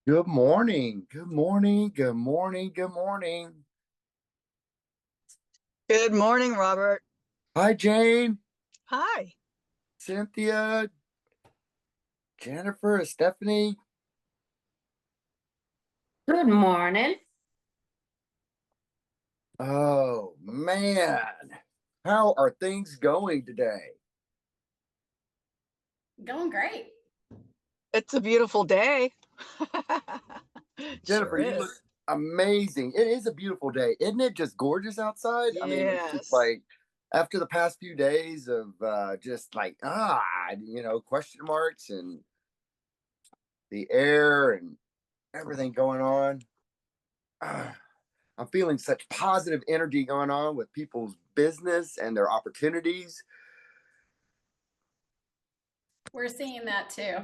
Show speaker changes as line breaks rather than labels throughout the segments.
Good morning. Good morning. Good morning. Good morning.
Good morning, Robert.
Hi, Jane,
Hi.
Cynthia, Jennifer, Stephanie.
Good morning.
Oh, man. How are things going today?
Going great.
It's a beautiful day.
Jennifer,
Sure
you look
is.
amazing. It is a beautiful day. Isn't it just gorgeous outside? I mean, it's just
Yes.
like after the past few days of just like, question marks and the air and everything going on. I'm feeling such positive energy going on with people's business and their opportunities.
We're seeing that too.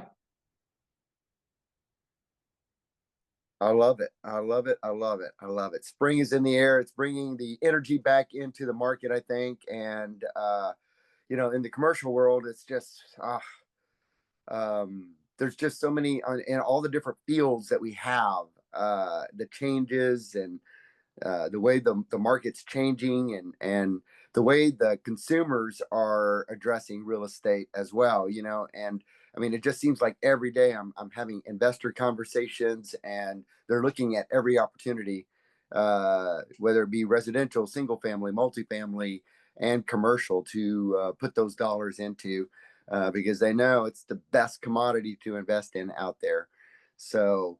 I love it. I love it. I love it. I love it. Spring is in the air. It's bringing the energy back into the market, I think. And, in the commercial world, it's just, there's just so many in all the different fields that we have, the changes and the way the market's changing and the way the consumers are addressing real estate as well, and I mean, it just seems like every day I'm having investor conversations and they're looking at every opportunity, whether it be residential, single family, multifamily, and commercial to put those dollars into because they know it's the best commodity to invest in out there. So,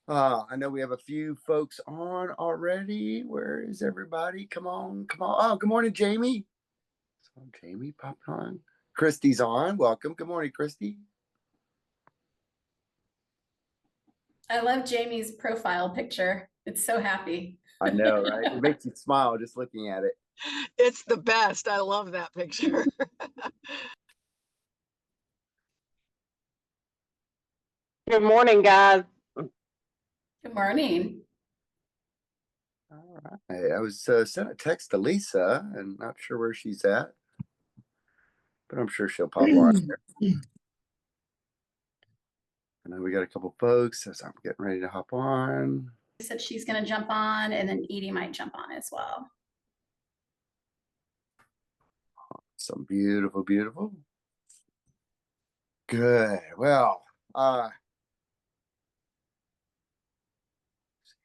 I know we have a few folks on already. Where is everybody? Come on, come on. Oh, good morning, Jamie. So Jamie popped on. Christy's on. Welcome. Good morning, Christy.
I love Jamie's profile picture. It's so happy.
I know, right? It makes you smile just looking at it.
It's the best. I love that picture.
Good morning, guys.
Good morning.
All right. I was sent a text to Lisa and not sure where she's at, but I'm sure she'll pop on here. I know we got a couple folks as I'm getting ready to hop on.
She said she's going to jump on, and then Edie might jump on as well.
Some beautiful, beautiful. Good. Well,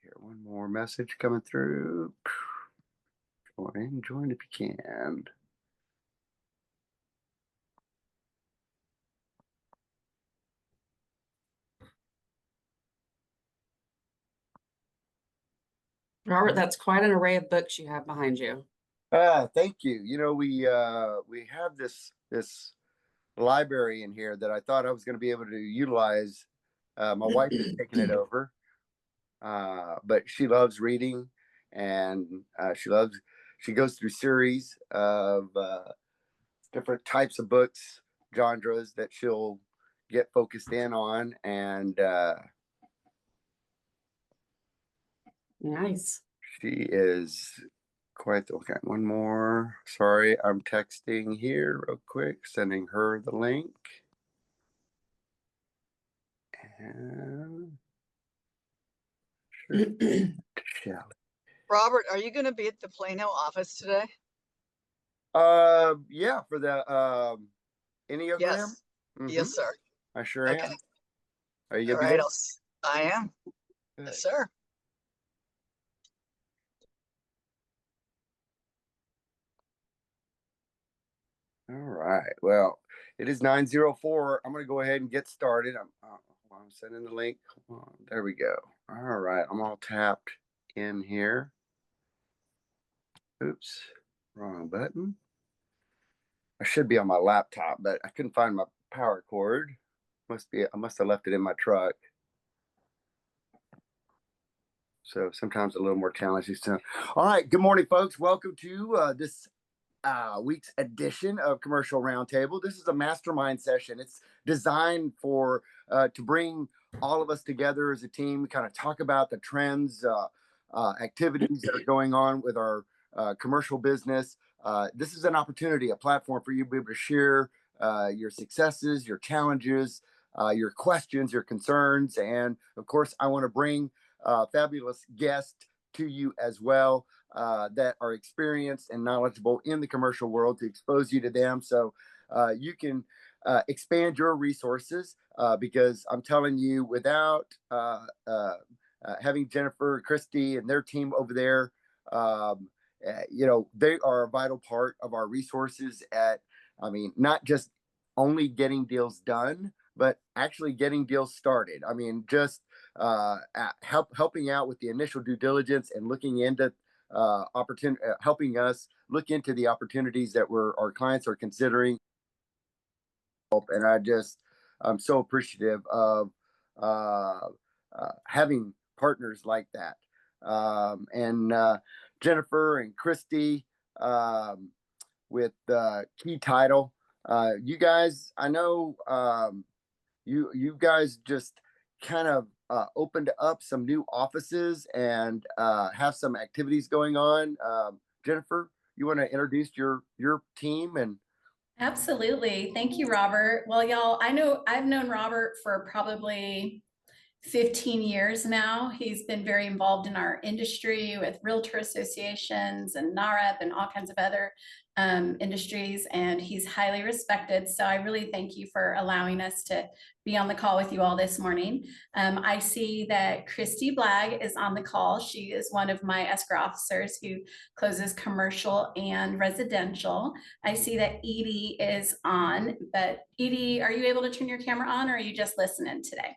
here, one more message coming through. Join if you can.
Robert, that's quite an array of books you have behind you.
Thank you. We have this library in here that I thought I was going to be able to utilize. My wife is taking it over, but she loves reading, and she goes through series of different types of books, genres that she'll get focused in on, and
Nice.
she is quite okay. One more. Sorry, I'm texting here real quick, sending her the link. And sure.
Robert, are you going to be at the Plano office today?
Yeah, for the Enneagram.
Yes.
Mm-hmm.
Yes, sir.
I sure
Okay.
am. Are you
All
gonna be
right.
there?
I am.
Good.
Yes, sir.
All right. Well, it is 9:04. I'm gonna go ahead and get started. I'm sending the link. Hold on. There we go. All right. I'm all tapped in here. Oops. Wrong button. I should be on my laptop, but I couldn't find my power cord. I must have left it in my truck. So sometimes a little more challenging stuff. All right. Good morning, folks. Welcome to this week's edition of Commercial Roundtable. This is a mastermind session. It's designed for to bring all of us together as a team, kind of talk about the trends, activities that are going on with our commercial business. This is an opportunity, a platform for you to be able to share your successes, your challenges, your questions, your concerns. And of course, I want to bring fabulous guests to you as well that are experienced and knowledgeable in the commercial world to expose you to them. So you can expand your resources because I'm telling you, without having Jennifer, Christy, and their team over there, they are a vital part of our resources not just only getting deals done, but actually getting deals started. I mean, just helping out with the initial due diligence and looking into helping us look into the opportunities that our clients are considering. And I'm so appreciative of having partners like that. And Jennifer and Christy with Key Title, you guys, I know you guys just kind of opened up some new offices and have some activities going on. Jennifer, you want to introduce your team? And
Absolutely. Thank you, Robert. Well, y'all, I've known Robert for probably 15 years now. He's been very involved in our industry with realtor associations and NAREP and all kinds of other industries, and he's highly respected. So I really thank you for allowing us to be on the call with you all this morning. I see that Christy Blagg is on the call. She is one of my escrow officers who closes commercial and residential. I see that Edie is on, but Edie, are you able to turn your camera on, or are you just listening today?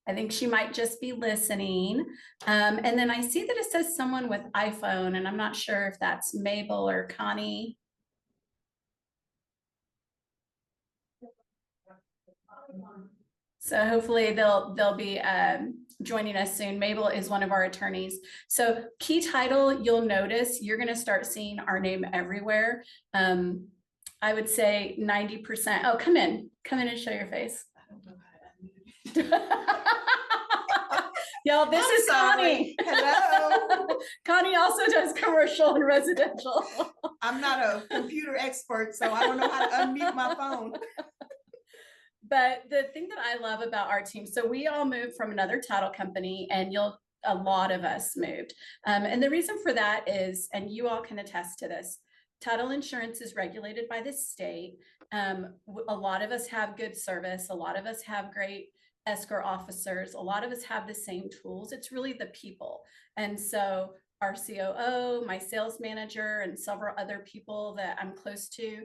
I think she might just be listening. And then I see that it says someone with iPhone, and I'm not sure if that's Mabel or Connie. So hopefully they'll be joining us soon. Mabel is one of our attorneys. So Key Title, you'll notice you're going to start seeing our name everywhere. I would say 90%. Oh, come in and show your face. Y'all, this is Connie.
Hello.
Connie also does commercial and residential.
I'm not a computer expert, so I don't know how to unmute my phone.
But the thing that I love about our team, so we all moved from another title company, and a lot of us moved. And the reason for that is, and you all can attest to this, title insurance is regulated by the state. A lot of us have good service. A lot of us have great escrow officers. A lot of us have the same tools. It's really the people. And so our COO, my sales manager, and several other people that I'm close to,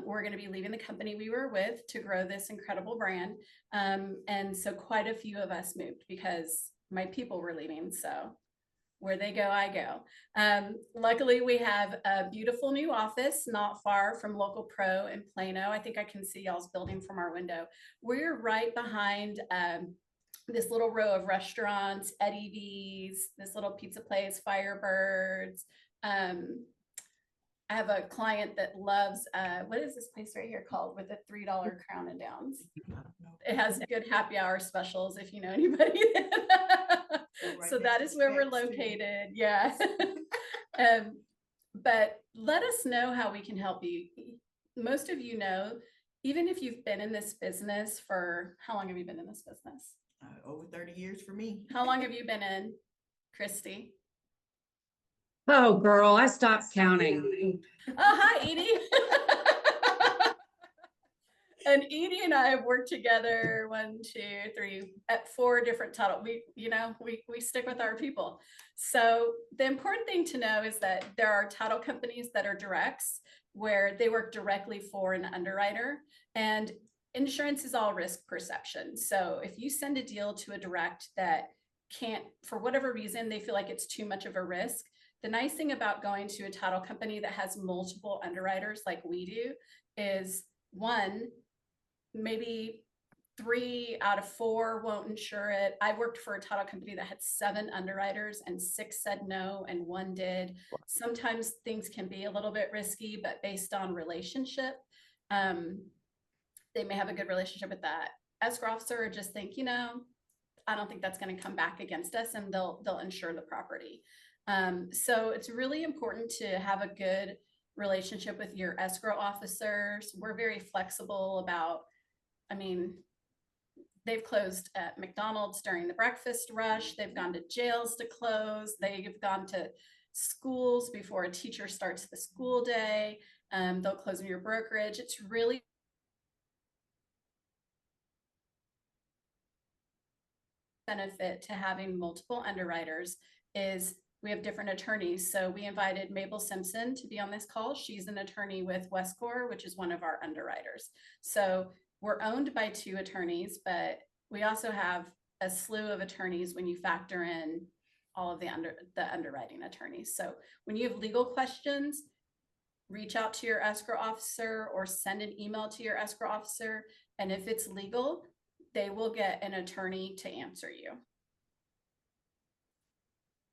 we're going to be leaving the company we were with to grow this incredible brand. And so quite a few of us moved because my people were leaving. So where they go, I go. Luckily, we have a beautiful new office not far from LocalPRO in Plano. I think I can see y'all's building from our window. We're right behind this little row of restaurants, Eddie V's, this little pizza place, Firebirds. I have a client that loves, what is this place right here called with the $3 Crown and Downs? It has good happy hour specials if you know anybody. So that is where we're located. Yeah. But let us know how we can help you. Most of you know, even if you've been in this business for, how long have you been in this business?
Over 30 years for me.
How long have you been in, Christy?
Oh, girl, I stopped counting.
Oh, hi, Edie. And Edie and I have worked together 1, 2, 3 at 4 different title. We stick with our people. So the important thing to know is that there are title companies that are directs where they work directly for an underwriter, and insurance is all risk perception. So if you send a deal to a direct that can't, for whatever reason, they feel like it's too much of a risk. The nice thing about going to a title company that has multiple underwriters like we do is, one, maybe 3 out of 4 won't insure it. I worked for a title company that had 7 underwriters and 6 said no and 1 did. Sometimes things can be a little bit risky, but based on relationship, they may have a good relationship with that escrow officer, or just think, I don't think that's going to come back against us, and they'll insure the property. So it's really important to have a good relationship with your escrow officers. We're very flexible about, I mean, they've closed at McDonald's during the breakfast rush. They've gone to jails to close. They've gone to schools before a teacher starts the school day. They'll close your brokerage. It's really benefit to having multiple underwriters is we have different attorneys. So we invited Mabel Simpson to be on this call. She's an attorney with Westcor, which is one of our underwriters. So we're owned by 2 attorneys, but we also have a slew of attorneys when you factor in all of the underwriting attorneys. So when you have legal questions, reach out to your escrow officer or send an email to your escrow officer. And if it's legal, they will get an attorney to answer you.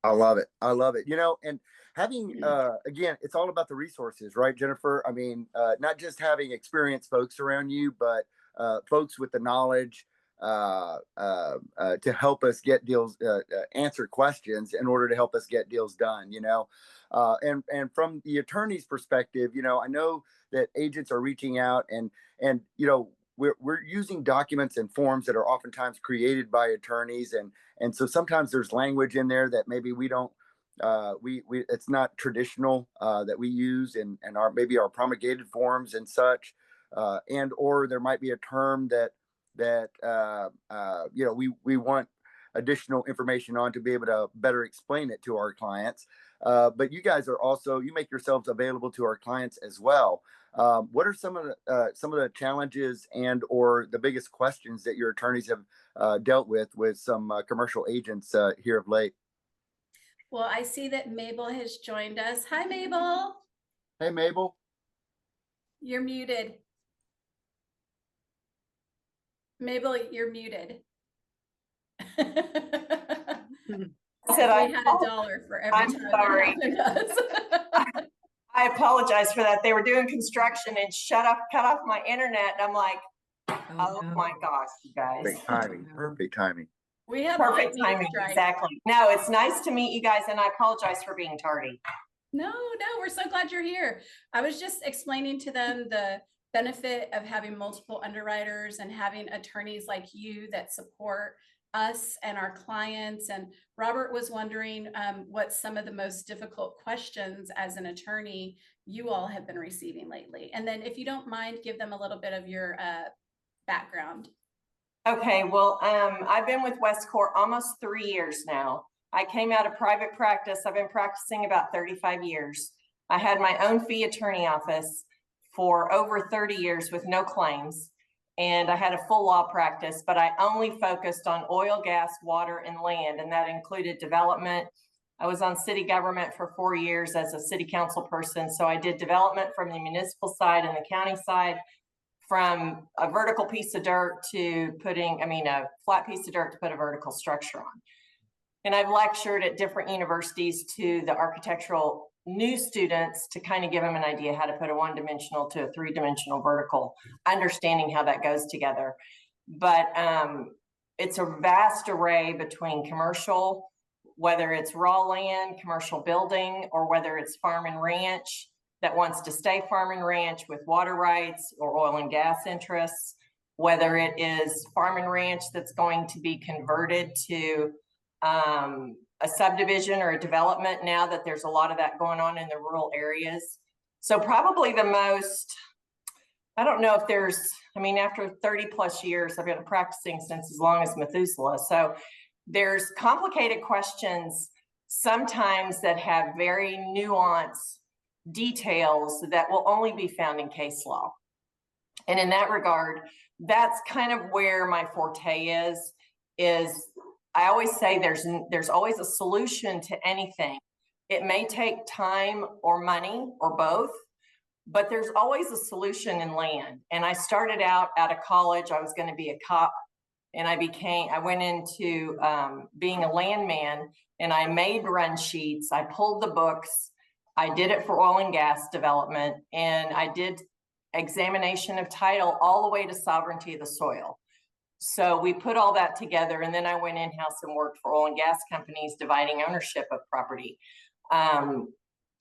I love it. I love it. You know, and having, again, it's all about the resources, right, Jennifer? I mean, not just having experienced folks around you, but folks with the knowledge to help us get deals, answer questions in order to help us get deals done, you know? And from the attorney's perspective, you know, I know that agents are reaching out and, you know, we're using documents and forms that are oftentimes created by attorneys. And so sometimes there's language in there that maybe we don't, it's not traditional that we use and our, maybe our promulgated forms and such. And, or there might be a term that you know, we want additional information on to be able to better explain it to our clients. But you guys are also, you make yourselves available to our clients as well. What are some of the challenges and or the biggest questions that your attorneys have dealt with some commercial agents here of late?
Well, I see that Mabel has joined us. Hi, Mabel.
Hey, Mabel.
You're muted. Mabel, you're muted.
Said
We had $1 for every
I'm
time
sorry.
that happened to us.
I apologize for that. They were doing construction and cut off my internet. And I'm like, oh
no.
my gosh, you guys.
Perfect timing. Perfect timing.
We have
Perfect
lightning
timing,
strikes.
exactly. No, it's nice to meet you guys, and I apologize for being tardy.
No, we're so glad you're here. I was just explaining to them the benefit of having multiple underwriters and having attorneys like you that support us and our clients. And Robert was wondering what some of the most difficult questions as an attorney you all have been receiving lately. And then if you don't mind, give them a little bit of your background.
Okay, well, I've been with Westcor almost 3 years now. I came out of private practice. I've been practicing about 35 years. I had my own fee attorney office for over 30 years with no claims. And I had a full law practice, but I only focused on oil, gas, water, and land, and that included development. I was on city government for 4 years as a city council person. So I did development from the municipal side and the county side, from a vertical piece of dirt to a flat piece of dirt to put a vertical structure on. And I've lectured at different universities to the architectural new students to kind of give them an idea how to put a 1-dimensional to a 3-dimensional vertical, understanding how that goes together. But it's a vast array between commercial, whether it's raw land, commercial building, or whether it's farm and ranch that wants to stay farm and ranch with water rights or oil and gas interests, whether it is farm and ranch that's going to be converted to a subdivision or a development, now that there's a lot of that going on in the rural areas. So probably the most, I don't know if there's, after 30 plus years, I've been practicing since as long as Methuselah. So there's complicated questions sometimes that have very nuanced details that will only be found in case law. And in that regard, that's kind of where my forte is I always say there's always a solution to anything. It may take time or money or both, but there's always a solution in land. And I started out of college, I was going to be a cop, and I went into being a landman, and I made run sheets. I pulled the books. I did it for oil and gas development, and I did examination of title all the way to sovereignty of the soil. So we put all that together, and then I went in-house and worked for oil and gas companies, dividing ownership of property.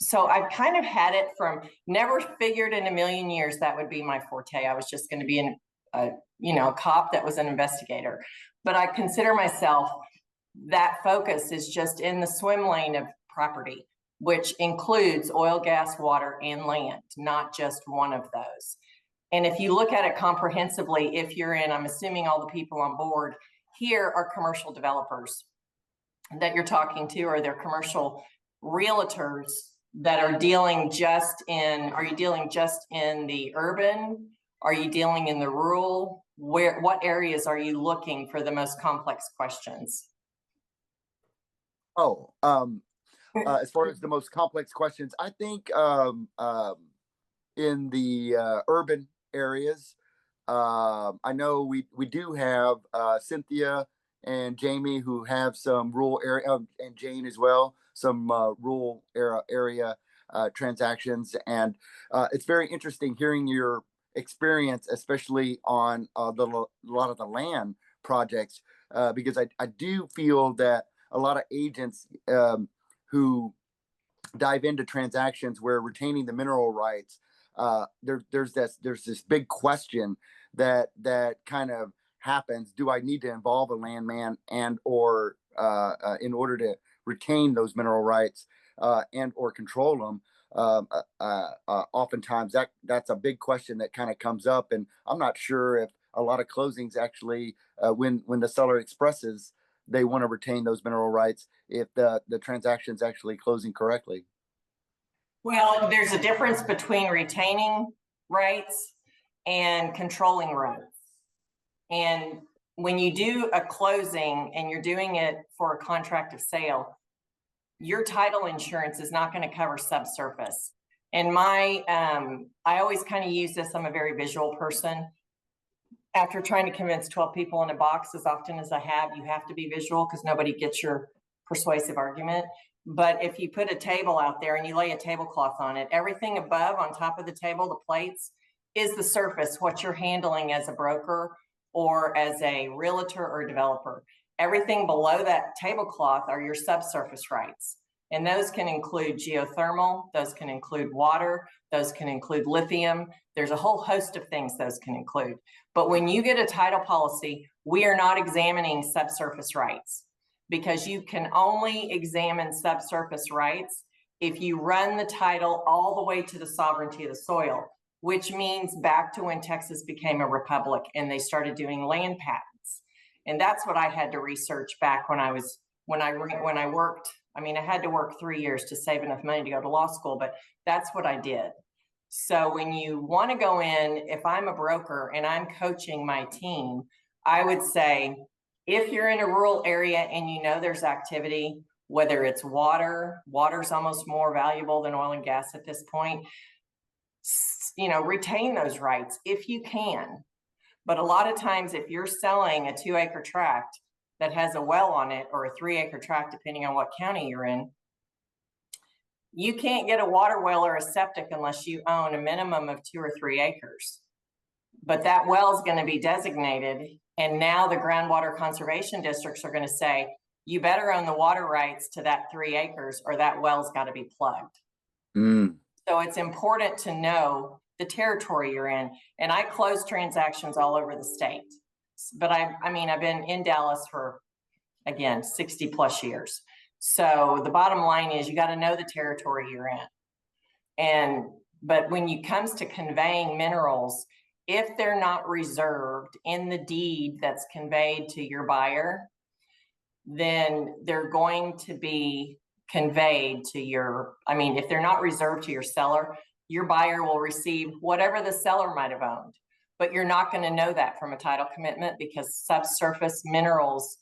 So I've kind of had it from, never figured in a million years that would be my forte. I was just going to be a cop that was an investigator. But I consider myself, that focus is just in the swim lane of property, which includes oil, gas, water, and land, not just one of those. And if you look at it comprehensively, if you're in, I'm assuming all the people on board here are commercial developers that you're talking to, or they're commercial realtors that are dealing just in, are you dealing just in the urban? Are you dealing in the rural? What areas are you looking for the most complex questions?
Oh, as far as the most complex questions, I think in the urban areas, I know we do have Cynthia and Jamie who have some rural area, and Jane as well, some rural area transactions. And it's very interesting hearing your experience, especially on a lot of the land projects, because I do feel that a lot of agents who dive into transactions where retaining the mineral rights, there's this big question that kind of happens. Do I need to involve a landman and or in order to retain those mineral rights and or control them? Oftentimes that's a big question that kind of comes up, and I'm not sure if a lot of closings actually, when the seller expresses they want to retain those mineral rights, if the transaction's actually closing correctly.
Well, there's a difference between retaining rights and controlling rights. And when you do a closing and you're doing it for a contract of sale, your title insurance is not going to cover subsurface. And I always kind of use this, I'm a very visual person. After trying to convince 12 people in a box as often as I have, you have to be visual because nobody gets your persuasive argument. But if you put a table out there and you lay a tablecloth on it, everything above on top of the table, the plates, is the surface, what you're handling as a broker or as a realtor or developer. Everything below that tablecloth are your subsurface rights. And those can include geothermal, those can include water, those can include lithium. There's a whole host of things those can include. But when you get a title policy, we are not examining subsurface rights, because you can only examine subsurface rights if you run the title all the way to the sovereignty of the soil, which means back to when Texas became a republic and they started doing land patents. And that's what I had to research back when I worked. I mean, I had to work 3 years to save enough money to go to law school, but that's what I did. So when you want to go in, if I'm a broker and I'm coaching my team, I would say, if you're in a rural area and you know there's activity, whether it's water's almost more valuable than oil and gas at this point, retain those rights if you can. But a lot of times, if you're selling a 2-acre tract that has a well on it, or a 3-acre tract, depending on what county you're in, you can't get a water well or a septic unless you own a minimum of 2 or 3 acres. But that well is going to be designated. And now the groundwater conservation districts are going to say, you better own the water rights to that 3 acres or that well's got to be plugged. So it's important to know the territory you're in. And I close transactions all over the state. But I've been in Dallas for, again, 60 plus years. So the bottom line is you got to know the territory you're in. But when it comes to conveying minerals, if they're not reserved in the deed that's conveyed to your buyer, then they're going to be conveyed to if they're not reserved to your seller, your buyer will receive whatever the seller might have owned. But you're not going to know that from a title commitment, because subsurface minerals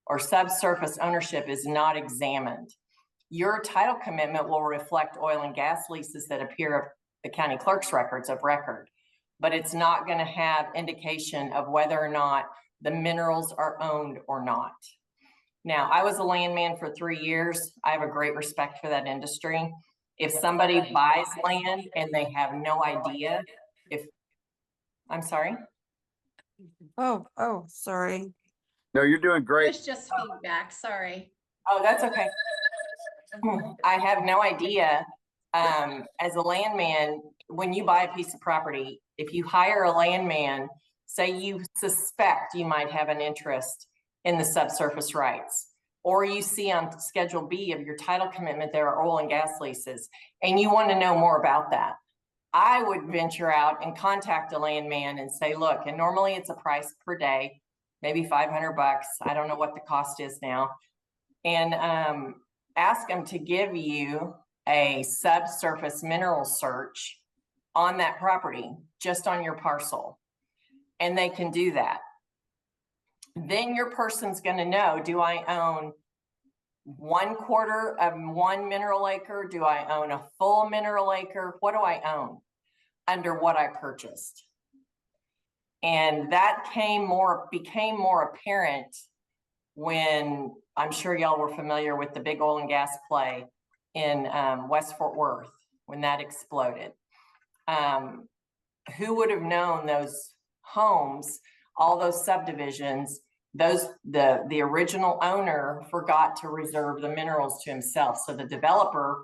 or subsurface ownership is not examined. Your title commitment will reflect oil and gas leases that appear of the county clerk's records of record, but it's not going to have indication of whether or not the minerals are owned or not. Now, I was a landman for 3 years. I have a great respect for that industry. If somebody buys land and they have no idea I'm sorry.
Oh, sorry.
No, you're doing
It
great.
was just feedback, sorry.
Oh, that's okay. I have no idea As a landman, when you buy a piece of property, if you hire a landman, say you suspect you might have an interest in the subsurface rights, or you see on Schedule B of your title commitment there are oil and gas leases, and you want to know more about that, I would venture out and contact a landman and say, look, and normally it's a price per day, maybe 500 bucks. I don't know what the cost is now. And ask them to give you a subsurface mineral search on that property, just on your parcel. And they can do that. Then your person's going to know, do I own 1/4 of 1 mineral acre? Do I own a full mineral acre? What do I own under what I purchased? And that became more apparent when, I'm sure y'all were familiar with the big oil and gas play in West Fort Worth, when that exploded. Who would have known those homes, all those subdivisions, the original owner forgot to reserve the minerals to himself. So the developer,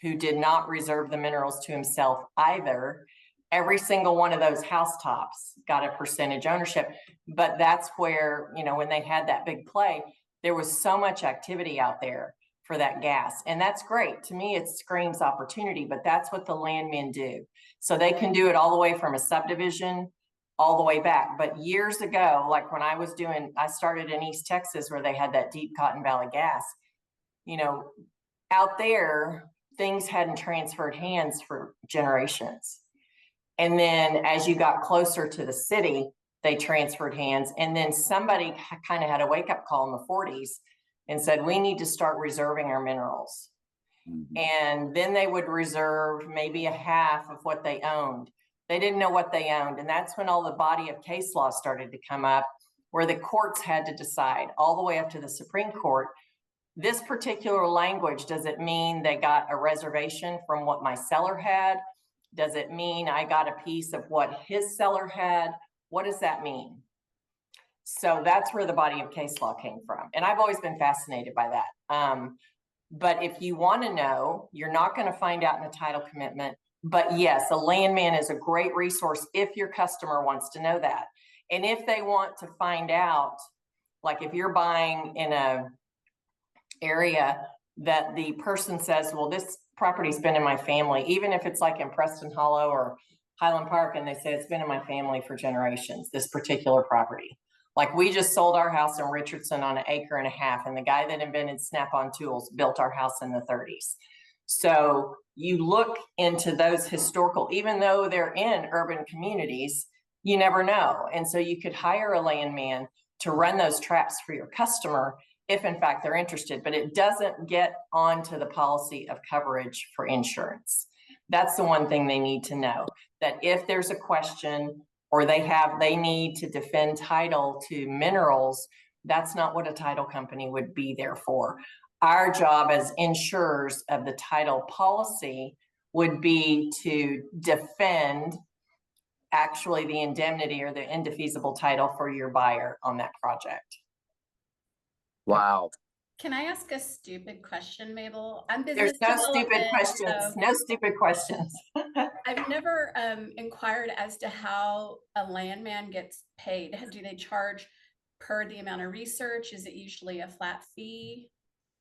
who did not reserve the minerals to himself either, every single one of those housetops got a percentage ownership. But that's where, you know, when they had that big play, there was so much activity out there for that gas. And that's great. To me, it screams opportunity, but that's what the landmen do. So they can do it all the way from a subdivision all the way back. But years ago, like when I started in East Texas where they had that deep Cotton Valley gas, you know, out there, things hadn't transferred hands for generations. And then as you got closer to the city, they transferred hands. And then somebody kind of had a wake-up call in the 40s and said, we need to start reserving our minerals. Mm-hmm. And then they would reserve maybe a half of what they owned. They didn't know what they owned. And that's when all the body of case law started to come up, where the courts had to decide all the way up to the Supreme Court. This particular language, does it mean they got a reservation from what my seller had? Does it mean I got a piece of what his seller had? What does that mean? So that's where the body of case law came from. And I've always been fascinated by that. But if you want to know, you're not going to find out in a title commitment. But yes, a landman is a great resource if your customer wants to know that. And if they want to find out, like if you're buying in a area that the person says, well, this property's been in my family, even if it's like in Preston Hollow or Highland Park, and they say it's been in my family for generations, this particular property. Like we just sold our house in Richardson on 1.5 acres, and the guy that invented Snap-on tools built our house in the 30s. So you look into those historical, even though they're in urban communities, you never know. And so you could hire a landman to run those traps for your customer if in fact they're interested, but it doesn't get onto the policy of coverage for insurance. That's the one thing they need to know, that if there's a question or they need to defend title to minerals, that's not what a title company would be there for. Our job as insurers of the title policy would be to defend actually the indemnity or the indefeasible title for your buyer on that project.
Wow.
Can I ask a stupid question, Mabel? I'm
There's no stupid questions. So no stupid questions.
I've never inquired as to how a landman gets paid. Do they charge per the amount of research? Is it usually a flat fee?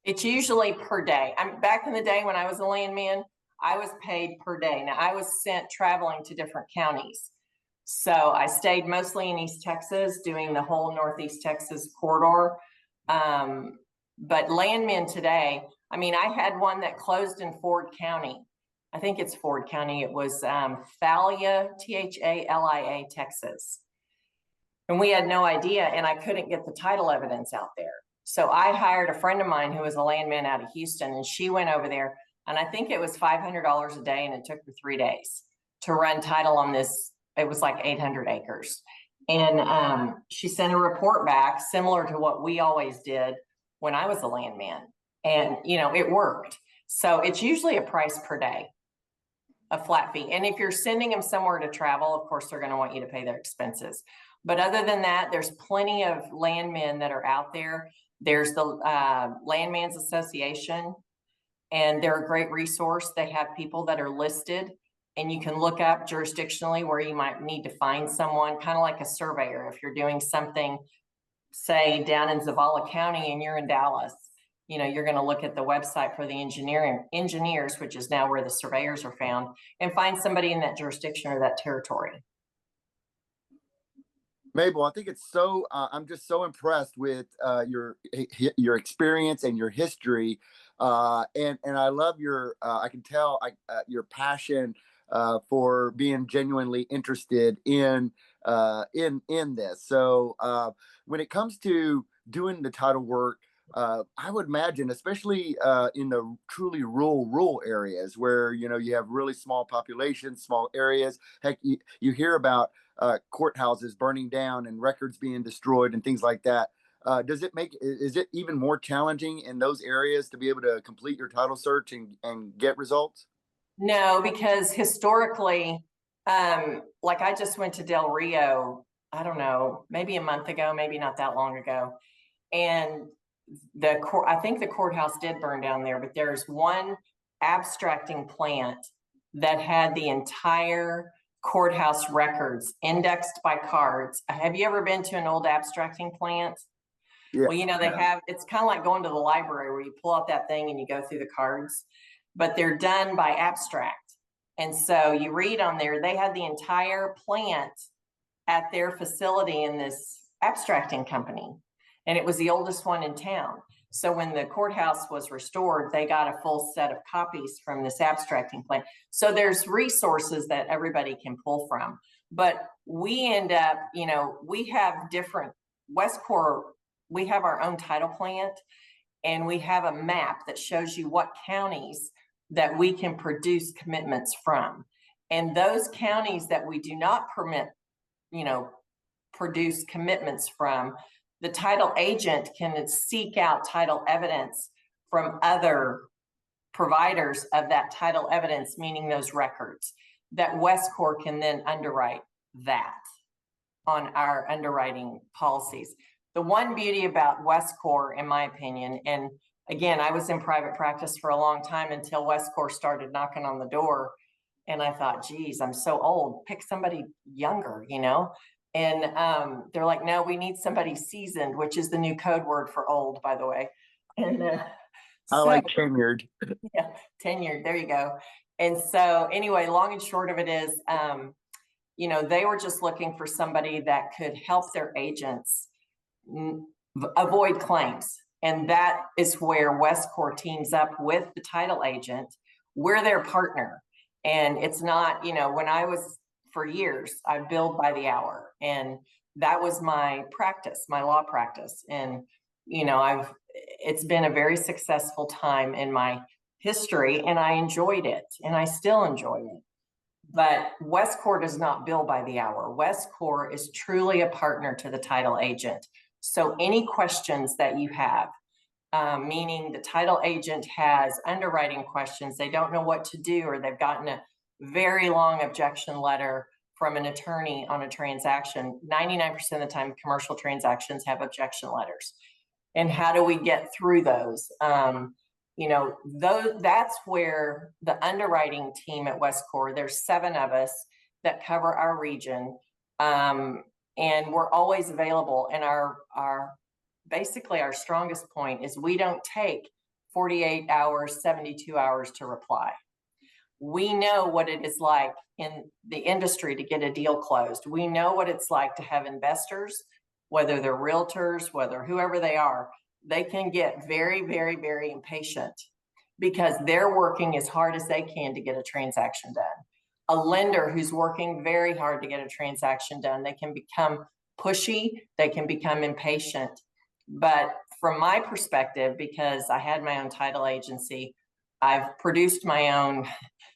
It's usually per day. Back in the day when I was a landman, I was paid per day. Now I was sent traveling to different counties. So I stayed mostly in East Texas, doing the whole Northeast Texas corridor. But landmen today, I mean, I had one that closed in Ford County. I think it's Ford County. It was Thalia, Thalia, Texas. And we had no idea, and I couldn't get the title evidence out there. So I hired a friend of mine who was a landman out of Houston, and she went over there, and I think it was $500 a day, and it took her 3 days to run title on this. It was like 800 acres. And she sent a report back similar to what we always did when I was a landman. And, you know, it worked. So it's usually a price per day, a flat fee. And if you're sending them somewhere to travel, of course, they're going to want you to pay their expenses. But other than that, there's plenty of landmen that are out there. There's the Landman's Association. and they're a great resource. They have people that are listed, and you can look up jurisdictionally where you might need to find someone, kind of like a surveyor. If you're doing something, say down in Zavala County and you're in Dallas, you know, you're going to look at the website for the engineers, which is now where the surveyors are found, and find somebody in that jurisdiction or that territory.
Mabel, I think it's so, I'm just so impressed with your experience and your history. And I love your, I can tell your passion for being genuinely interested in this. So when it comes to doing the title work, I would imagine, especially in the truly rural areas where, you know, you have really small populations, small areas. Heck, you hear about courthouses burning down and records being destroyed and things like that. Is it even more challenging in those areas to be able to complete your title search and get results?
No, because historically, like I just went to Del Rio, I don't know, maybe a month ago, maybe not that long ago. And I think the courthouse did burn down there, but there's one abstracting plant that had the entire courthouse records indexed by cards. Have you ever been to an old abstracting plant?
Yeah.
Well, you know, it's kind of like going to the library where you pull out that thing and you go through the cards, but they're done by abstract. And so you read on there, they had the entire plant at their facility in this abstracting company. And it was the oldest one in town. So when the courthouse was restored, they got a full set of copies from this abstracting plant. So there's resources that everybody can pull from. But we end up, you know, we have different, Westcor, we have our own title plant, and we have a map that shows you what counties that we can produce commitments from. And those counties that we do not permit, you know, produce commitments from, the title agent can seek out title evidence from other providers of that title evidence, meaning those records, that Westcor can then underwrite that on our underwriting policies. The one beauty about Westcor, in my opinion, and again, I was in private practice for a long time until Westcor started knocking on the door. And I thought, geez, I'm so old, pick somebody younger, you know? And they're like, no, we need somebody seasoned, which is the new code word for old, by the way. And
I like tenured.
Yeah, tenured, there you go. And so anyway, long and short of it is, you know, they were just looking for somebody that could help their agents avoid claims. And that is where Westcor teams up with the title agent. We're their partner. And it's not, you know, when I was, for years, I billed by the hour, and that was my practice, my law practice. And, you know, it's been a very successful time in my history, and I enjoyed it, and I still enjoy it. But Westcor does not bill by the hour. Westcor is truly a partner to the title agent. So any questions that you have, meaning the title agent has underwriting questions, they don't know what to do, or they've gotten a very long objection letter from an attorney on a transaction. 99% of the time, commercial transactions have objection letters. And how do we get through those? You know, that's where the underwriting team at Westcor, there's 7 of us that cover our region. And we're always available. And basically our strongest point is we don't take 48 hours, 72 hours to reply. We know what it is like in the industry to get a deal closed. We know what it's like to have investors, whether they're realtors, whether whoever they are, they can get very, very, very impatient because they're working as hard as they can to get a transaction done. A lender who's working very hard to get a transaction done, they can become pushy, they can become impatient. But from my perspective, because I had my own title agency, I've produced my own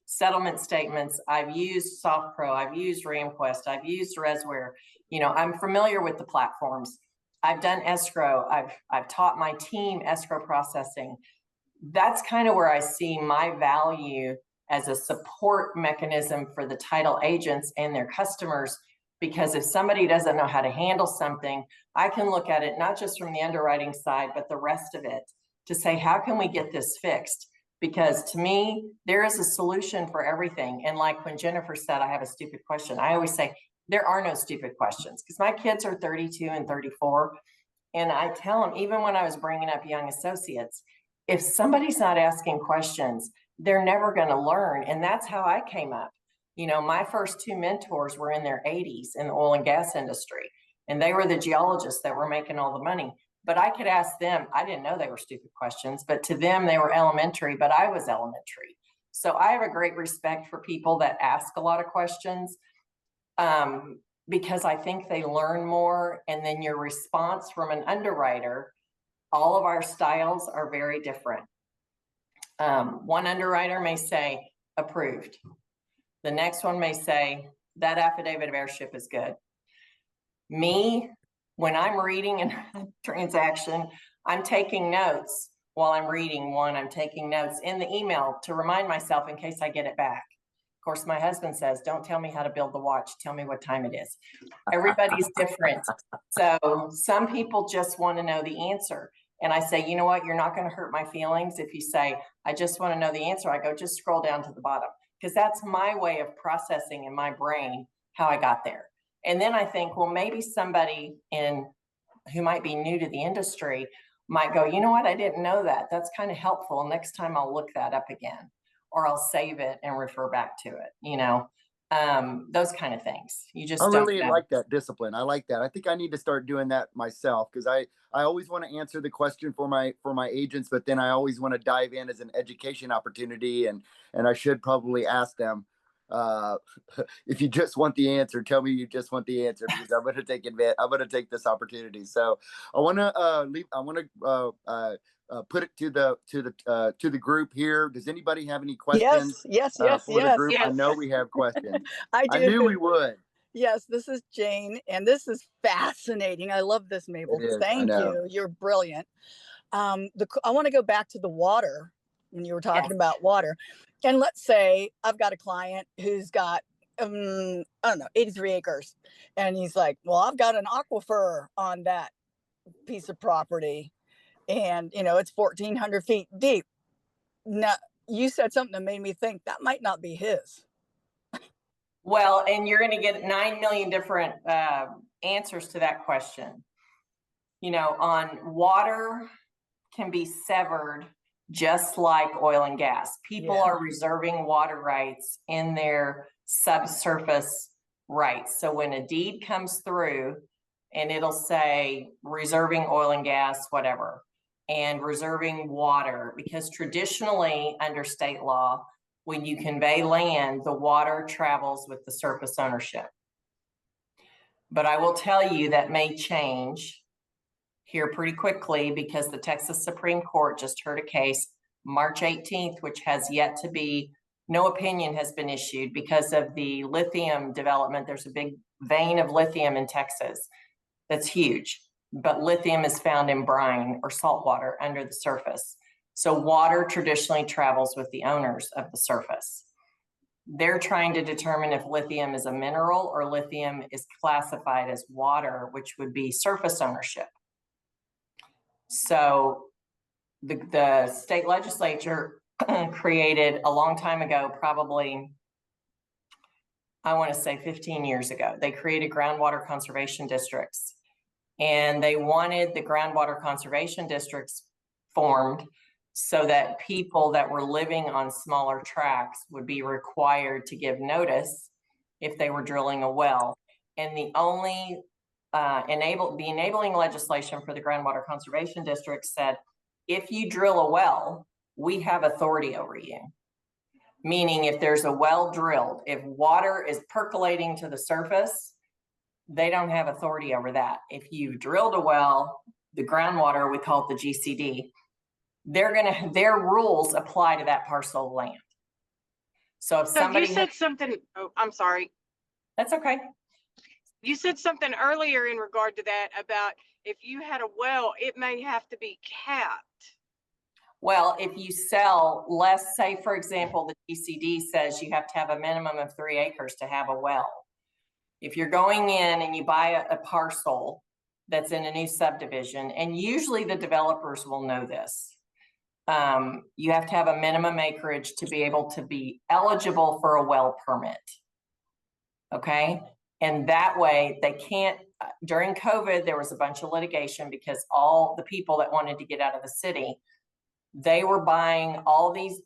settlement statements. I've used SoftPro, I've used RamQuest, I've used Resware. You know, I'm familiar with the platforms. I've done escrow. I've taught my team escrow processing. That's kind of where I see my value as a support mechanism for the title agents and their customers. Because if somebody doesn't know how to handle something, I can look at it not just from the underwriting side, but the rest of it to say, how can we get this fixed? Because to me, there is a solution for everything. And like when Jennifer said, I have a stupid question, I always say, there are no stupid questions, because my kids are 32 and 34. And I tell them, even when I was bringing up young associates, if somebody's not asking questions, they're never going to learn. And that's how I came up. You know, my first two mentors were in their 80s in the oil and gas industry, and they were the geologists that were making all the money. But I could ask them, I didn't know they were stupid questions, but to them, they were elementary, but I was elementary. So I have a great respect for people that ask a lot of questions, because I think they learn more. And then your response from an underwriter, all of our styles are very different. One underwriter may say, approved. The next one may say, that affidavit of airship is good. Me, when I'm reading a transaction, I'm taking notes while I'm reading one. I'm taking notes in the email to remind myself in case I get it back. Of course, my husband says, don't tell me how to build the watch. Tell me what time it is. Everybody's different. So some people just want to know the answer. And I say, you know what? You're not going to hurt my feelings if you say, I just want to know the answer. I go, just scroll down to the bottom, because that's my way of processing in my brain how I got there. And then I think, well, maybe somebody who might be new to the industry might go, you know what? I didn't know that. That's kind of helpful. Next time I'll look that up again, or I'll save it and refer back to it, you know, those kind of things. You just
I
don't
really
know.
like that discipline. I like that. I think I need to start doing that myself, because I always want to answer the question for my agents, but then I always want to dive in as an education opportunity, and I should probably ask them, if you just want the answer, tell me you just want the answer, because I'm going to take this opportunity. So I want to put it to the group here. Does anybody have any questions?
Yes,
For the group? I know we have questions.
I do.
I knew we would.
Yes, this is Jane, and this is fascinating. I love this, Mabel.
It is, I
Thank
know.
you. You're brilliant. I want to go back to the water when you were talking about water. And let's say I've got a client who's got, I don't know, 83 acres. And he's like, well, I've got an aquifer on that piece of property. And, you know, it's 1,400 feet deep. Now, you said something that made me think that might not be his.
Well, and you're going to get 9 million different answers to that question. You know, on water can be severed just like oil and gas. People are reserving water rights in their subsurface rights. So when a deed comes through and it'll say reserving oil and gas, whatever, and reserving water, because traditionally under state law, when you convey land, the water travels with the surface ownership. But I will tell you that may change here pretty quickly, because the Texas Supreme Court just heard a case March 18th, which has yet to be, no opinion has been issued because of the lithium development. There's a big vein of lithium in Texas that's huge, but lithium is found in brine or salt water under the surface. So water traditionally travels with the owners of the surface. They're trying to determine if lithium is a mineral or lithium is classified as water, which would be surface ownership. So the state legislature created a long time ago, probably, I want to say 15 years ago, they created groundwater conservation districts. And they wanted the groundwater conservation districts formed so that people that were living on smaller tracts would be required to give notice if they were drilling a well. And the only enabling legislation for the groundwater conservation district said, if you drill a well, we have authority over you. Meaning if there's a well drilled, if water is percolating to the surface, they don't have authority over that. If you drilled a well, the groundwater, we call it the GCD, their rules apply to that parcel of land. So if somebody—
you said something, oh, I'm sorry.
That's okay.
You said something earlier in regard to that about if you had a well, it may have to be capped.
Well, if you sell less, say for example, the GCD says you have to have a minimum of 3 acres to have a well. If you're going in and you buy a parcel that's in a new subdivision, and usually the developers will know this, you have to have a minimum acreage to be able to be eligible for a well permit. Okay. And that way they can't, during COVID, there was a bunch of litigation because all the people that wanted to get out of the city, they were buying all these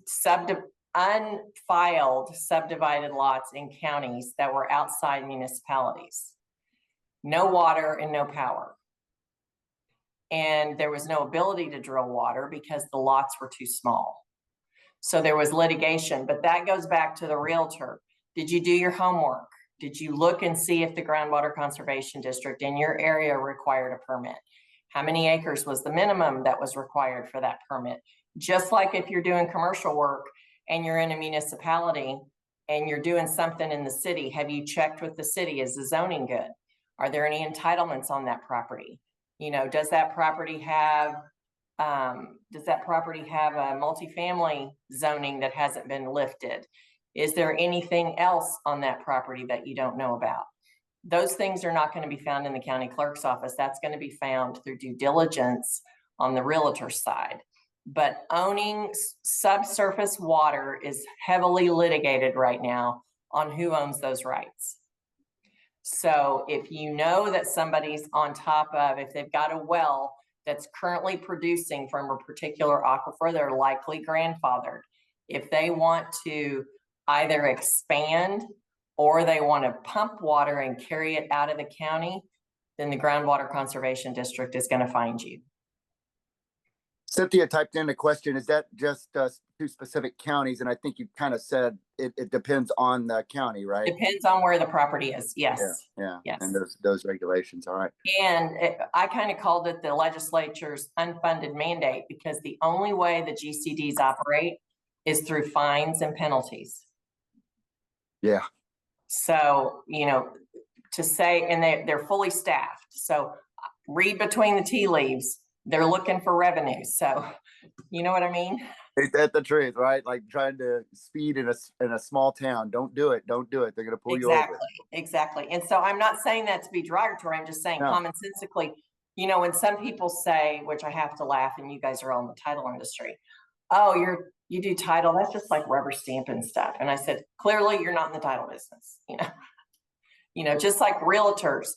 unfiled subdivided lots in counties that were outside municipalities. No water and no power. And there was no ability to drill water because the lots were too small. So there was litigation, but that goes back to the realtor. Did you do your homework? Did you look and see if the groundwater conservation district in your area required a permit? How many acres was the minimum that was required for that permit? Just like if you're doing commercial work and you're in a municipality and you're doing something in the city, have you checked with the city? Is the zoning good? Are there any entitlements on that property? You know, does that property have a multifamily zoning that hasn't been lifted? Is there anything else on that property that you don't know about? Those things are not going to be found in the county clerk's office. That's going to be found through due diligence on the realtor side. But owning subsurface water is heavily litigated right now on who owns those rights. So if you know that somebody's on top of, if they've got a well that's currently producing from a particular aquifer, they're likely grandfathered. If they want to either expand or they want to pump water and carry it out of the county, then the groundwater conservation district is going to find you.
Cynthia typed in a question. Is that just two specific counties? And I think you kind of said it depends on the county, right?
Depends on where the property is. Yes.
Yeah.
Yes.
And those regulations. All right.
And I kind of called it the legislature's unfunded mandate because the only way the GCDs operate is through fines and penalties.
Yeah.
So, you know, to say, and they're fully staffed. So read between the tea leaves. They're looking for revenue. So, you know what I mean?
Ain't that the truth, right? Like trying to speed in a small town. Don't do it. Don't do it. They're going to pull you over.
Exactly. And so I'm not saying that to be derogatory. I'm just saying commonsensically, you know, when some people say, which I have to laugh, and you guys are all in the title industry, oh, you do title, that's just like rubber stamping stuff. And I said, clearly you're not in the title business, you know, just like realtors.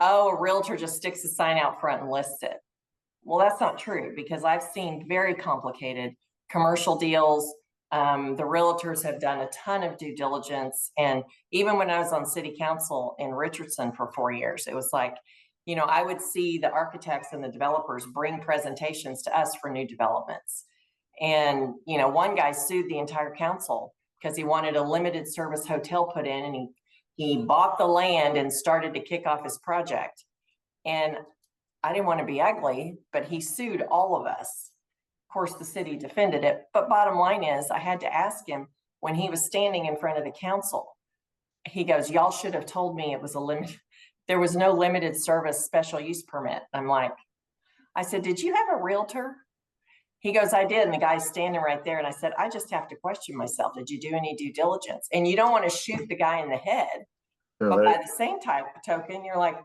Oh, a realtor just sticks a sign out front and lists it. Well, that's not true because I've seen very complicated commercial deals. The realtors have done a ton of due diligence. And even when I was on city council in Richardson for 4 years, it was like, you know, I would see the architects and the developers bring presentations to us for new developments. And, you know, one guy sued the entire council because he wanted a limited service hotel put in, and he bought the land and started to kick off his project. And I didn't want to be ugly, but he sued all of us. Of course, the city defended it. But bottom line is, I had to ask him when he was standing in front of the council. He goes, y'all should have told me it was there was no limited service special use permit. I'm like, I said, did you have a realtor? He goes, I did. And the guy's standing right there. And I said, I just have to question myself. Did you do any due diligence? And you don't want to shoot the guy in the head. Right. But by the same token, you're like,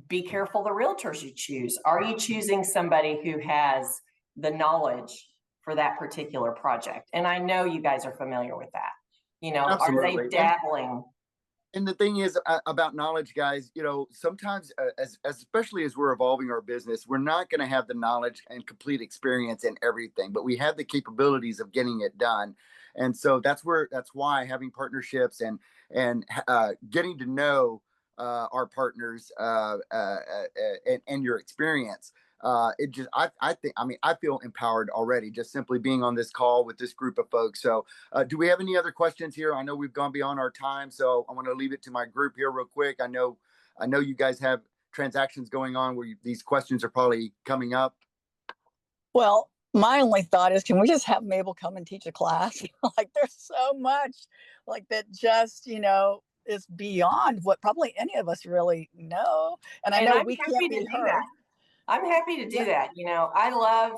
be careful the realtors you choose. Are you choosing somebody who has the knowledge for that particular project? And I know you guys are familiar with that. You know, Absolutely. Are they dabbling?
And the thing is about knowledge, guys, you know, sometimes especially as we're evolving our business, we're not going to have the knowledge and complete experience in everything, but we have the capabilities of getting it done. And so that's why having partnerships and getting to know our partners and your experience. I feel empowered already just simply being on this call with this group of folks. So do we have any other questions here? I know we've gone beyond our time, so I want to leave it to my group here real quick. I know you guys have transactions going on where these questions are probably coming up.
Well, my only thought is, can we just have Mabel come and teach a class? Like there's so much like that just, you know, is beyond what probably any of us really know. And I know we can't be heard.
I'm happy to do that. You know, I love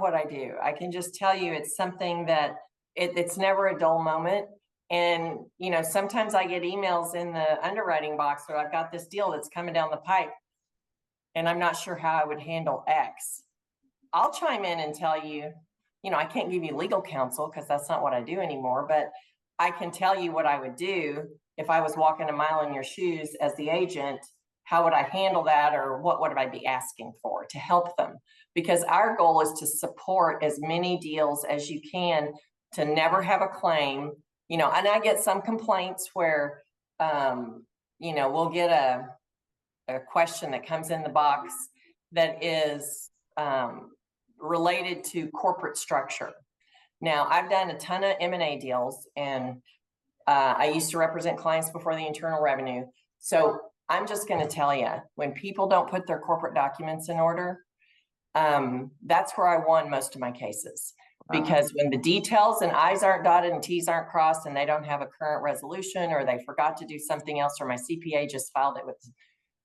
what I do. I can just tell you it's something that it's never a dull moment. And, you know, sometimes I get emails in the underwriting box where I've got this deal that's coming down the pipe and I'm not sure how I would handle X. I'll chime in and tell you, I can't give you legal counsel because that's not what I do anymore, but I can tell you what I would do if I was walking a mile in your shoes as the agent. How would I handle that, or what would I be asking for to help them? Because our goal is to support as many deals as you can to never have a claim, and I get some complaints where, we'll get a question that comes in the box that is related to corporate structure. Now, I've done a ton of M&A deals, and I used to represent clients before the Internal Revenue. So I'm just going to tell you, when people don't put their corporate documents in order, that's where I won most of my cases. Because when the details and I's aren't dotted and T's aren't crossed, and they don't have a current resolution, or they forgot to do something else, or my CPA just filed it with,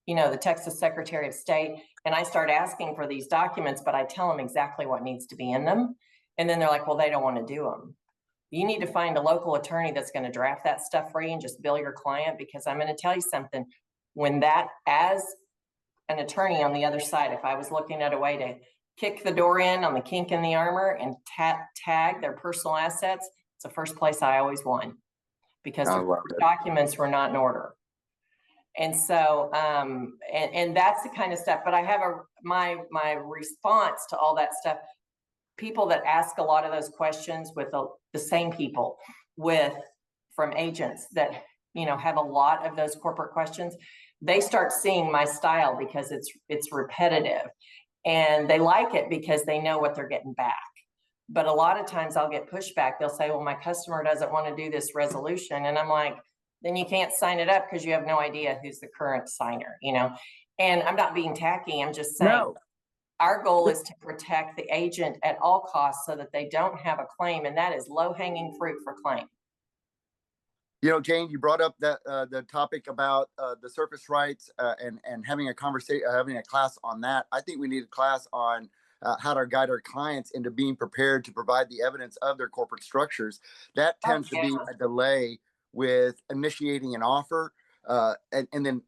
the Texas Secretary of State, and I start asking for these documents, but I tell them exactly what needs to be in them. And then they're like, well, they don't want to do them. You need to find a local attorney that's going to draft that stuff for you and just bill your client, because I'm going to tell you something. When that, as an attorney on the other side, if I was looking at a way to kick the door in on the kink in the armor and tag their personal assets, it's the first place I always won, because the documents were not in order. And so, and that's the kind of stuff, but I have my response to all that stuff. People that ask a lot of those questions with the same people from agents that, have a lot of those corporate questions, they start seeing my style because it's repetitive, and they like it because they know what they're getting back. But a lot of times I'll get pushback. They'll say, well, my customer doesn't want to do this resolution. And I'm like, then you can't sign it up because you have no idea who's the current signer, And I'm not being tacky. I'm just saying, our goal is to protect the agent at all costs so that they don't have a claim. And that is low-hanging fruit for claim.
Jane, you brought up that the topic about the surface rights and having a conversation, having a class on that. I think we need a class on how to guide our clients into being prepared to provide the evidence of their corporate structures. That tends to be a delay with initiating an offer. And then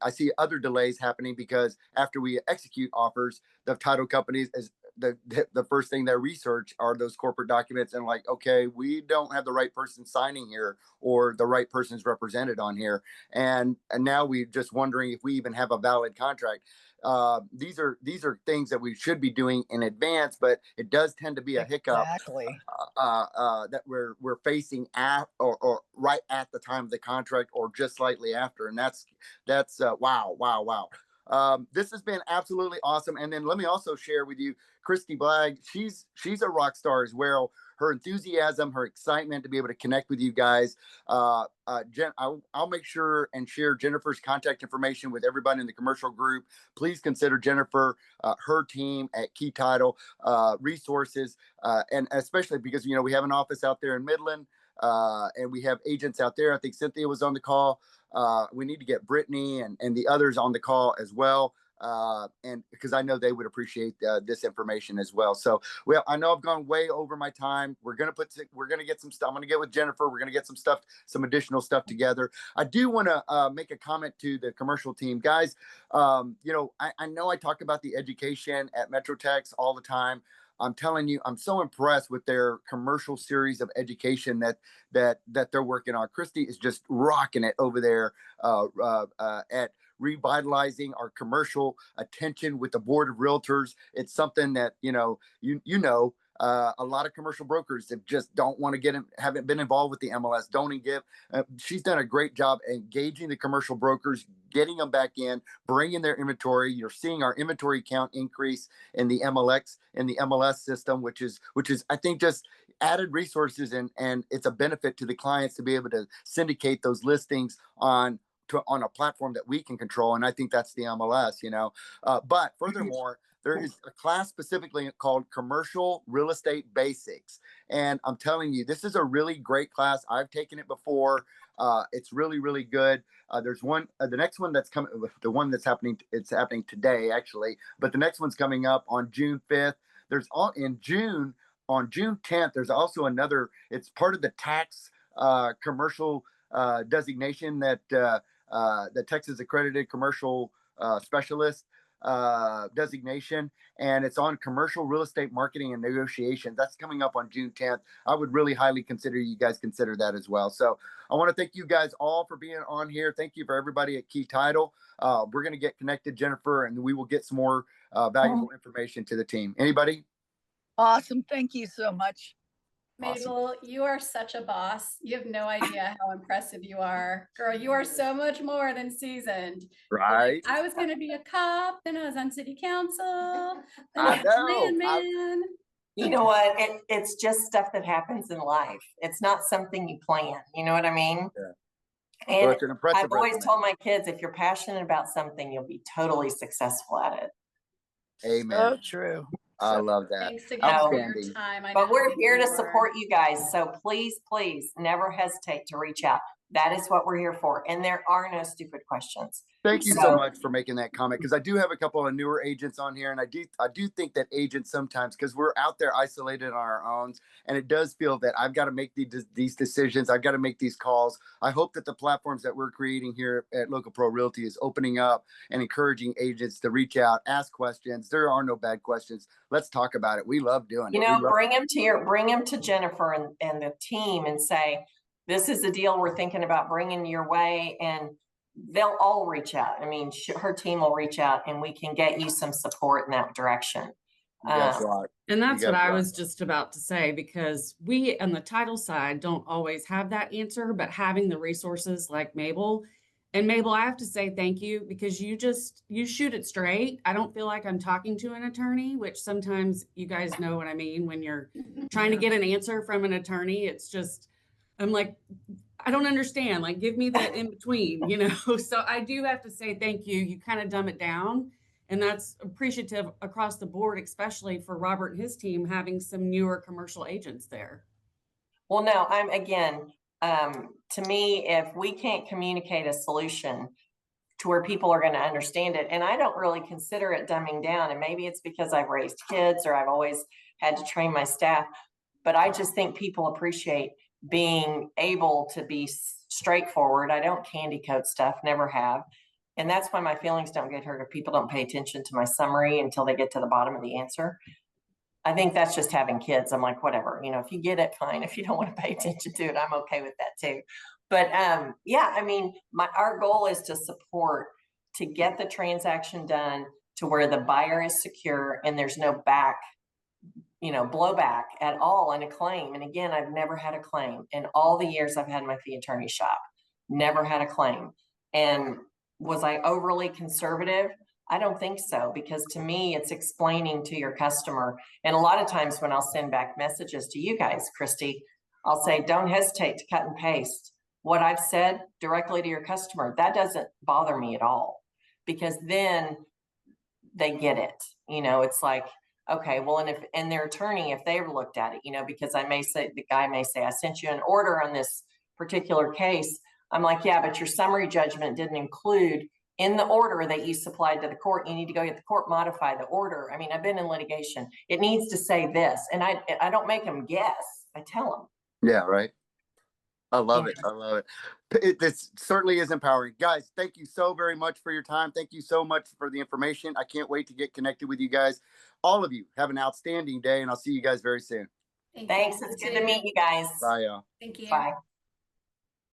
I see other delays happening because after we execute offers, the title companies is the first thing they research are those corporate documents, and like, okay, we don't have the right person signing here, or the right person's represented on here, and now we're just wondering if we even have a valid contract. These are things that we should be doing in advance, but it does tend to be a hiccup that we're facing at or right at the time of the contract, or just slightly after, and that's wow. This has been absolutely awesome. And then let me also share with you, Christy Blagg. She's a rock star as well. Her enthusiasm, her excitement to be able to connect with you guys. Jen, I'll make sure and share Jennifer's contact information with everybody in the commercial group. Please consider Jennifer, her team at Key Title Resources, and especially because we have an office out there in Midland, and we have agents out there. I think Cynthia was on the call. We need to get Brittany and the others on the call as well. And because I know they would appreciate this information as well. So, well, I know I've gone way over my time. We're going to get some stuff. I'm going to get with Jennifer. We're going to get some additional stuff together. I do want to make a comment to the commercial team, guys. I know I talk about the education at MetroTex all the time. I'm telling you, I'm so impressed with their commercial series of education that they're working on. Christy is just rocking it over there at revitalizing our commercial attention with the board of realtors. It's something that a lot of commercial brokers that just don't want to haven't been involved with the MLS. Don't give. She's done a great job engaging the commercial brokers, getting them back in, bringing their inventory. You're seeing our inventory count increase in the MLS system, which is I think just added resources, and it's a benefit to the clients to be able to syndicate those listings on a platform that we can control. And I think that's the MLS, but furthermore, there is a class specifically called Commercial Real Estate Basics. And I'm telling you, this is a really great class. I've taken it before. It's really, really good. There's one, the next one that's coming, the one that's happening, it's happening today actually, but the next one's coming up on June 5th. On June 10th, there's also another, it's part of the tax commercial designation that the Texas Accredited Commercial Specialist. designation, and it's on commercial real estate marketing and negotiations. That's coming up on June 10th. I would really highly consider you guys consider that as well. So I want to thank you guys all for being on here. Thank you for everybody at Key Title. We're going to get connected, Jennifer, and we will get some more valuable information to the team. Anybody?
Awesome. Thank you so much.
Mabel, you are such a boss. You have no idea how impressive you are. Girl, you are so much more than seasoned.
Right.
Like, I was going to be a cop, then I was on city council, then
I
I was
know.
Landman.
You know what? It's just stuff that happens in life. It's not something you plan. You know what I mean?
Yeah.
And
Well, it's an impressive
I've always
resume.
told my kids, if you're passionate about something, you'll be totally successful at it.
Amen.
So true.
I love that.
Thanks again for your
Outstanding.
time. I know
But
how
we're
busy
here to
you are.
support you guys. So please, please never hesitate to reach out. That is what we're here for. And there are no stupid questions.
Thank you so
So-
much for making that comment, because I do have a couple of newer agents on here, and I do think that agents sometimes, because we're out there isolated on our own, and it does feel that I've got to make these decisions, I've got to make these calls. I hope that the platforms that we're creating here at LocalPRO Realty is opening up and encouraging agents to reach out, ask questions. There are no bad questions. Let's talk about it. We love doing it.
You know, bring them to Jennifer and the team and say, this is the deal we're thinking about bringing your way, and they'll all reach out. I mean, her team will reach out and we can get you some support in that direction.
You guys rock.
And that's
You
what
guys
I
rock.
was just about to say, because we on the title side don't always have that answer, but having the resources like Mabel. And Mabel, I have to say thank you, because you shoot it straight. I don't feel like I'm talking to an attorney, which sometimes you guys know what I mean when you're trying to get an answer from an attorney. It's just, I'm like, I don't understand. Like, give me the in between, you know? So I do have to say thank you. You kind of dumb it down. And that's appreciative across the board, especially for Robert and his team having some newer commercial agents there.
Well, no, to me, if we can't communicate a solution to where people are going to understand it, and I don't really consider it dumbing down, and maybe it's because I've raised kids or I've always had to train my staff, but I just think people appreciate being able to be straightforward. I don't candy coat stuff, never have. And that's why my feelings don't get hurt if people don't pay attention to my summary until they get to the bottom of the answer. I think that's just having kids. I'm like, whatever, you know, if you get it, fine. If you don't want to pay attention to it, I'm okay with that too. But yeah, I mean, our goal is to support, to get the transaction done to where the buyer is secure and there's no blowback at all in a claim. And again, I've never had a claim in all the years I've had my fee attorney shop, never had a claim. And was I overly conservative? I don't think so, because to me, it's explaining to your customer. And a lot of times when I'll send back messages to you guys, Christy, I'll say, don't hesitate to cut and paste what I've said directly to your customer. That doesn't bother me at all, because then they get it. You know, it's like, okay, well, and their attorney, if they've looked at it, you know, because the guy may say, I sent you an order on this particular case. I'm like, yeah, but your summary judgment didn't include in the order that you supplied to the court. You need to go get the court modify the order. I mean, I've been in litigation. It needs to say this. And I don't make them guess. I tell them.
Yeah, right. I love it. I love it. This certainly is empowering. Guys, thank you so very much for your time. Thank you so much for the information. I can't wait to get connected with you guys. All of you have an outstanding day, and I'll see you guys very soon.
Thanks. It's good to meet you guys.
Bye, y'all.
Thank you.
Bye.